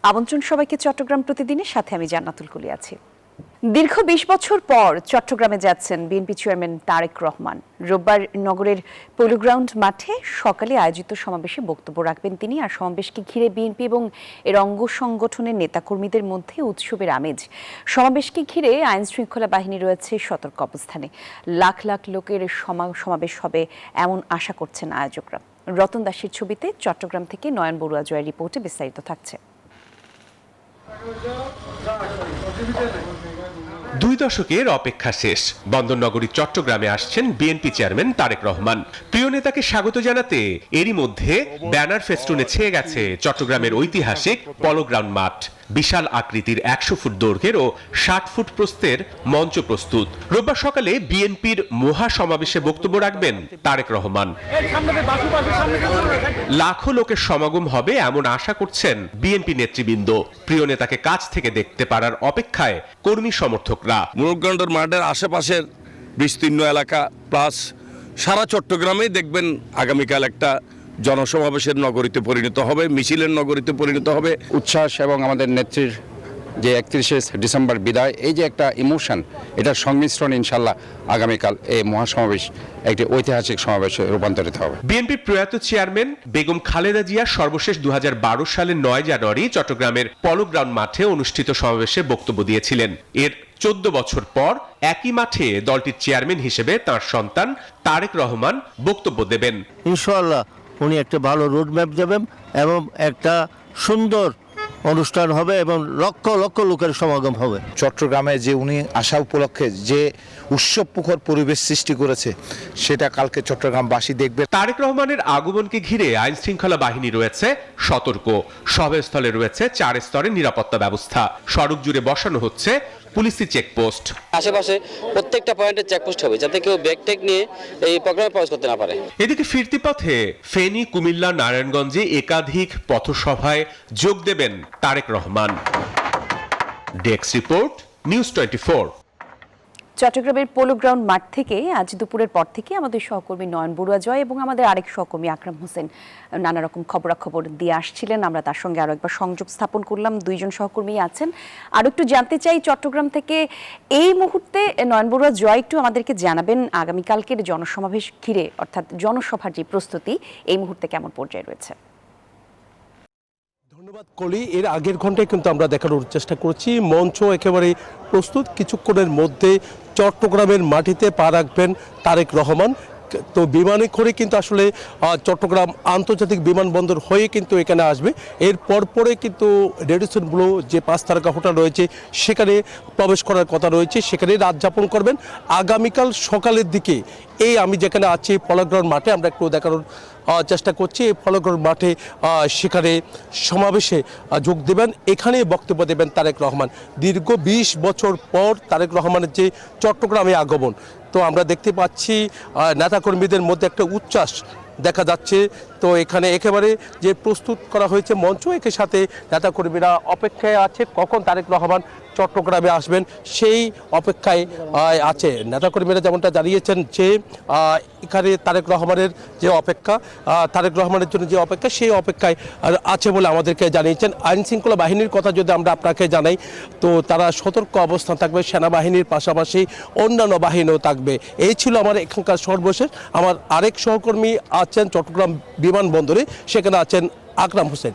আমন্ত্রণ সবাইকে চট্টগ্রাম প্রতিদিনের সাথে আমি জান্নাতুল কুলি আছি। দীর্ঘ ২০ বছর পর চট্টগ্রামে যাচ্ছেন বিএনপি চেয়ারম্যান তারেক রহমান। রোববার নগরের পোলো গ্রাউন্ড মাঠে সকালে আয়োজিত সমাবেশে বক্তব্য রাখবেন তিনি। আর সমাবেশকে ঘিরে বিএনপি এবং এর অঙ্গ সংগঠনের নেতাকর্মীদের মধ্যে উৎসবের আমেজ। সমাবেশকে ঘিরে আইন শৃঙ্খলা বাহিনী রয়েছে সতর্ক অবস্থানে। লাখ লাখ লোকের সমাবেশ হবে এমন আশা করছেন আয়োজকরা। রতন দাসের ছবিতে চট্টগ্রাম থেকে নয়ন বড়ুয়া জয়ের রিপোর্টে বিস্তারিত থাকছে। 2 দশকের অপেক্ষা শেষ। বন্দরনগরী চট্টগ্রামে আসছেন বিএনপি চেয়ারম্যান তারেক রহমান। প্রিয় নেতাকে স্বাগত জানাতে এরই মধ্যে ব্যানার ফেস্টুনে ছেয়ে গেছে চট্টগ্রামের ঐতিহাসিক পলো গ্রাউন্ড মাঠ। বিশাল আকৃতির 100 ফুট দৈর্ঘ্যের ও 60 ফুট প্রস্থের মঞ্চ প্রস্তুত। রোববার সকালে বিএনপির মহা সমাবেশে বক্তব্য রাখবেন তারেক রহমান। লাখো লোকের সমাগম হবে এমন আশা করছেন বিএনপি নেতৃবৃন্দ। প্রিয় নেতাকে কাছ থেকে দেখতে পারার অপেক্ষায় কর্মী সমর্থকরা। মুরুগগঞ্জের মাঠের আশেপাশের বিস্তীর্ণ এলাকা প্লাস সারা চট্টগ্রামে দেখবেন আগামীকাল একটা জনসমাবেশের নগরীতে পরিণত হবে, মিছিলের নগরীতে পরিণত হবে। উচ্ছ্বাস এবং আমাদের নেত্রীর যে 31শে ডিসেম্বর বিদায়, এই যে একটা ইমোশন, এটার সংমিশ্রণ ইনশাল্লাহ আগামীকাল এই মহাসমাবেশ একটি ঐতিহাসিক সমাবেশে রূপান্তরিত হবে। বিএনপির প্রয়াত চেয়ারম্যান বেগম খালেদা জিয়া সর্বশেষ 2012 সালের 9 জানুয়ারি চট্টগ্রামের পলো গ্রাউন্ড মাঠে অনুষ্ঠিত সমাবেশে বক্তব্য দিয়েছিলেন। এর 14 বছর পর একই মাঠে দলটির চেয়ারম্যান হিসেবে তার সন্তান তারেক রহমান বক্তব্য দেবেন। ইনশাআল্লাহ উনি একটা ভালো রোডম্যাপ দেবেন এবং একটা সুন্দর অনুষ্ঠান হবে এবং লক্ষ লক্ষ লোকের সমাগম হবে। চট্টগ্রামে যে উনি আসা উপলক্ষে যে উৎসবমুখর পরিবেশ সৃষ্টি করেছে, সেটা কালকে চট্টগ্রামবাসী দেখবে। তারেক রহমানের আগমনকে ঘিরে আইন শৃঙ্খলা বাহিনী রয়েছে সতর্ক। সভাস্থলে রয়েছে 4 স্তরের নিরাপত্তা ব্যবস্থা। সড়ক জুড়ে বসানো হচ্ছে পুলিশি চেকপোস্ট। আশেপাশে প্রত্যেকটা পয়েন্টে চেকপোস্ট হবে যাতে কেউ ব্যাকটেক নিয়ে এই প্রোগ্রামে প্রবেশ করতে না পারে। এদিকে ফিরতি পথে ফেনী, কুমিল্লা, নারায়ণগঞ্জে একাধিক পথসভায় যোগ দেবেন Tarek Rahman. Desk report, news 24। চট্টগ্রামের পোলো গ্রাউন্ড মাঠ থেকে আজ দুপুরের পর থেকে আমাদের সহকর্মী নয়ন বড়ুয়া জয় এবং আমাদের আরেক সহকর্মী আকরাম হোসেন নানা রকম খবরাখবর দিয়ে আসছিলেন। আমরা তার সঙ্গে আরো একবার সংযোগ স্থাপন করলাম। 2 জন সহকর্মী আছেন। আর একটু জানতে চাই চট্টগ্রাম থেকে এই মুহূর্তে নয়ন বড়ুয়া জয় একটু আমাদেরকে জানাবেন আগামীকালকের জনসমাবেশ ঘিরে অর্থাৎ জনসভার যে প্রস্তুতি এই মুহূর্তে কেমন পর্যায়ে রয়েছে। ধন্যবাদ কলি। এর আগের ঘন্টায় কিন্তু আমরা দেখানোর চেষ্টা করছি মঞ্চ একেবারে প্রস্তুত। কিছুক্ষণের মধ্যে চট্টগ্রামের মাটিতে পা রাখবেন তারেক রহমান। তো বিমানে করে কিন্তু আসলে চট্টগ্রাম আন্তর্জাতিক বিমানবন্দর হয়ে কিন্তু এখানে আসবে। এর পরে কিন্তু রেডিসন ব্লু যে 5 তারকা হোটেল রয়েছে সেখানে প্রবেশ করার কথা রয়েছে, সেখানে রাত যাপন করবেন। আগামীকাল সকালের দিকে এই আমি যেখানে আছি পলো গ্রাউন্ড মাঠে, আমরা একটু দেখানোর চেষ্টা করছি। এই পলো গ্রাউন্ড মাঠে সেখানে সমাবেশে যোগ দেবেন, এখানে বক্তব্য দেবেন তারেক রহমান। দীর্ঘ 20 বছর পর তারেক রহমানের যে চট্টগ্রামে আগমন, তো আমরা দেখতে পাচ্ছি নেতাকর্মীদের মধ্যে একটা উচ্ছ্বাস দেখা যাচ্ছে। তো এখানে একেবারে যে প্রস্তুত করা হয়েছে মঞ্চ, একে সাথে নেতাকর্মীরা অপেক্ষায় আছে কখন তারেক রহমান চট্টগ্রামে আসবেন সেই অপেক্ষায় আছে। নেতাকর্মীরা যেমনটা জানিয়েছেন যে এখানে তারেক রহমানের যে অপেক্ষা, তারেক রহমানের জন্য যে অপেক্ষা, সেই অপেক্ষায় আছে বলে আমাদেরকে জানিয়েছেন। আইন শৃঙ্খলা বাহিনীর কথা যদি আমরা আপনাকে জানাই, তো তারা সতর্ক অবস্থান থাকবে, সেনাবাহিনীর পাশাপাশি অন্যান্য বাহিনীও থাকবে। এই ছিল আমার এখানকার সর্বশেষ। আমার আরেক সহকর্মী আছেন চট্টগ্রাম বিমানবন্দরে, সেখানে আছেন আকরাম হোসেন।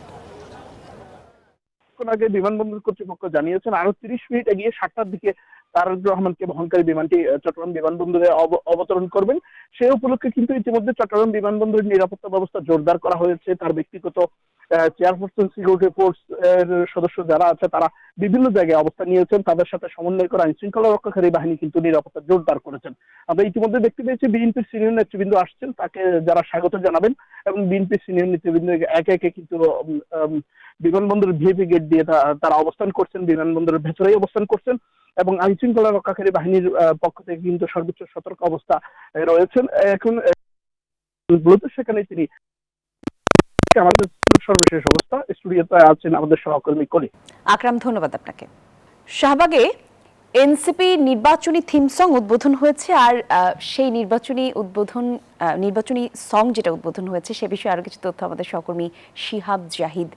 আগে বিমানবন্দর কর্তৃপক্ষ জানিয়েছেন আরো 30 মিনিট এগিয়ে 7টার দিকে তারেক রহমানকে বহনকারী বিমানটি চট্টগ্রাম বিমানবন্দরে অবতরণ করবেন। সেই উপলক্ষে কিন্তু ইতিমধ্যে চট্টগ্রাম বিমানবন্দরের নিরাপত্তা ব্যবস্থা জোরদার করা হয়েছে। তার ব্যক্তিগত চেয়ারপারসন, সিকিউরিটি ফোর্স এর সদস্য যারা আছে তারা বিভিন্ন জায়গায় অবস্থান নিয়েছেন। তাদের সাথে সমন্বয় করে আইন শৃঙ্খলা রক্ষাকারী বাহিনী কিন্তু নিরাপত্তা জোরদার করেছেন। আমরা ইতিমধ্যে দেখতে পেয়েছি বিএনপির সিনিয়র নেতৃবৃন্দ আসছেন, তাকে যারা স্বাগত জানাবেন এবং বিএনপির সিনিয়র নেতৃবৃন্দ একে একে কিন্তু বিমানবন্দরের ভিআইপি গেট দিয়ে তারা অবস্থান করছেন, বিমানবন্দরের ভেতরেই অবস্থান করছেন এবং আইন শৃঙ্খলা রক্ষাকারী বাহিনীর পক্ষ থেকে কিন্তু সর্বোচ্চ সতর্ক অবস্থা রয়েছেন। এখন সেখানে তিনি আমাদের সর্বশেষ অবস্থা। স্টুডিওতে আছেন আমাদের সহকর্মী কলি। আকরাম, ধন্যবাদ আপনাকে। শাহবাগে এনসিপি নির্বাচনী থিম সং উদ্বোধন হয়েছে, আর সেই নির্বাচনী সং যেটা উদ্বোধন হয়েছে সে বিষয়ে আরো কিছু তথ্য আমাদের সহকর্মী শিহাব জাহিদ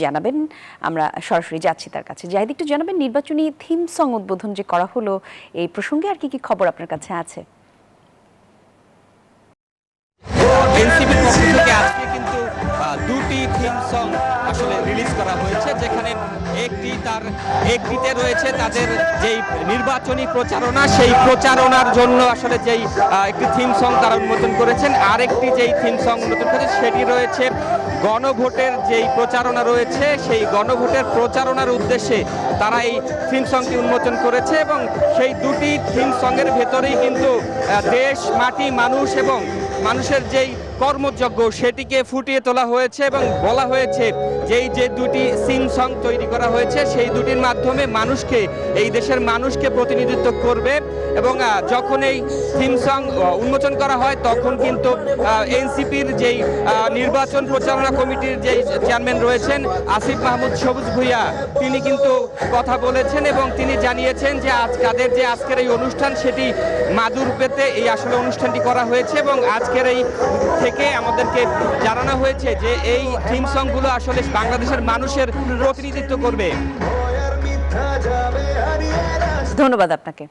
জানাবেন। আমরা সরাসরি যাচ্ছি তার কাছে। জাহিদ, একটু জানাবেন নির্বাচনী থিম সং উদ্বোধন যে করা হলো এই প্রসঙ্গে আর কি কি খবর আপনার কাছে আছে? এনসিপির পক্ষ থেকে আজকে কিন্তু দুটি থিম সং আসলে রিলিজ করা হয়েছে, যেখানে একটিতে রয়েছে তাদের যেই নির্বাচনী প্রচারণা, সেই প্রচারণার জন্য আসলে যেই একটি থিম সং তারা উন্মোচন করেছেন। আরেকটি যেই থিম সং উন্মোচন করেছে সেটি রয়েছে গণভোটের যেই প্রচারণা রয়েছে, সেই গণভোটের প্রচারণার উদ্দেশ্যে তারা এই থিম সংটি উন্মোচন করেছে। এবং সেই দুটি থিম সঙ্গের ভেতরেই কিন্তু দেশ, মাটি, মানুষ এবং মানুষের যেই কর্মযজ্ঞ সেটিকে ফুটিয়ে তোলা হয়েছে এবং বলা হয়েছে যে দুটি থিম সং তৈরি করা হয়েছে সেই দুটির মাধ্যমে মানুষকে, এই দেশের মানুষকে প্রতিনিধিত্ব করবে। এবং যখন এই থিম সং উন্মোচন করা হয় তখন কিন্তু এনসিপির যেই নির্বাচন প্রচারণা কমিটির যেই চেয়ারম্যান রয়েছেন আসিফ মাহমুদ সবুজ ভুঁইয়া, তিনি কিন্তু কথা বলেছেন এবং তিনি জানিয়েছেন যে তাদের যে আজকের এই অনুষ্ঠান সেটি মাদুর পেতে এই আসলে অনুষ্ঠানটি করা হয়েছে। এবং আজকের এই থেকে আমাদেরকে জানানো হয়েছে যে এই থিম সংগুলো আসলে বাংলাদেশের মানুষের প্রতিনিধিত্ব করবে। ধন্যবাদ আপনাকে।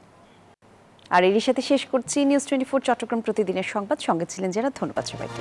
আর এরই সাথে শেষ করছি নিউজ 24 চট্টগ্রাম প্রতিদিনের সংবাদ। সঙ্গে ছিলেন যারা, ধন্যবাদ সবাইকে।